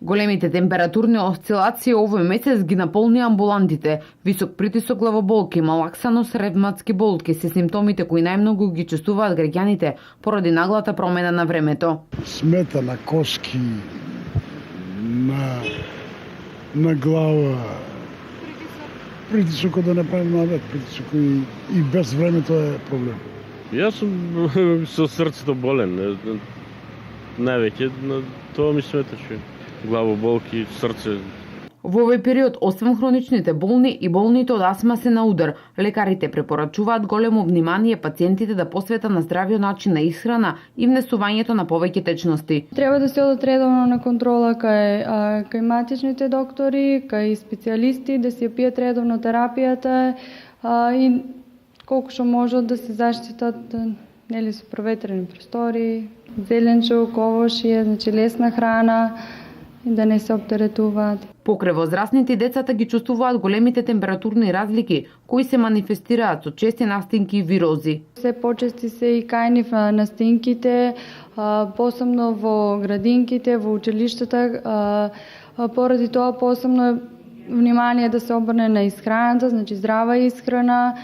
Големите температурни осцилации овој месец ги наполни амбулантите. Висок притисок, главоболки, малаксаност, ревматски болки се симптомите кои најмногу ги чувствуваат граѓаните поради наглата промена на времето. Смета на коски, на глава, притисокот да не прави навек, притисок и без времето е проблем. Јас сум со срцето болен, највеќе, тоа ми смета че главоболки, срце. Во овој период, освен хроничните болни и болните од астма се на удар, лекарите препорачуваат големо внимание пациентите да посветат на здравиот начин на исхрана и внесувањето на повеќе течности. Треба да се одат редовно на контрола кај матичните доктори, кај специјалисти, да се пијат редовно терапијата и колку што можат да се заштитат нели со проветрени простори, зеленчук, овошје, значи лесна храна, и да не се оптеретуваат. Покрај возрастните и децата ги чувствуваат големите температурни разлики кои се манифестираат со чести настинки и вирози. Се почести се и кајнив настинките, посебно во градинките, во училиштата, поради тоа посебно внимание да се обрне на исхраната, значи здрава исхрана,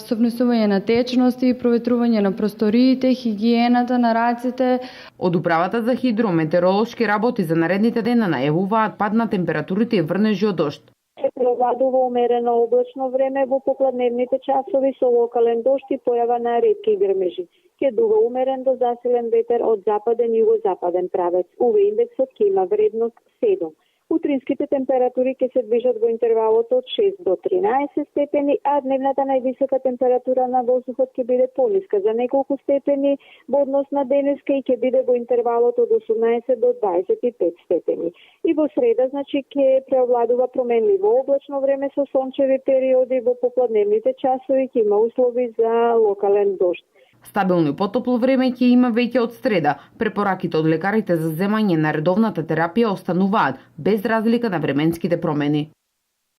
со внесување на течности, проветрување на просториите, хигиената на рацете. Од управата за хидрометеоролошки работи за наредните дена најавуваат пад на температурите и врнежи од дожд. Се превладува умерено облачно време во попладневните часови со локален дожд и појава на ретки грмежи. Ќе дува умерен до засилен ветер од западен и югозападен правец. УВ индексот ќе има вредност 7. Утринските температури ќе се движат во интервалот од 6 до 13 степени, а дневната највисока температура на воздухот ќе биде пониска за неколку степени во однос на денеска и ќе биде во интервалот од 18 до 25 степени. И во среда, значи, ќе преовладува променливо облачно време со сончеви периоди, во попладневните часови ќе има услови за локален дожд. Стабилно и потопло време ќе има веќе од среда. Препораките од лекарите за земање на редовната терапија остануваат без разлика на временските промени.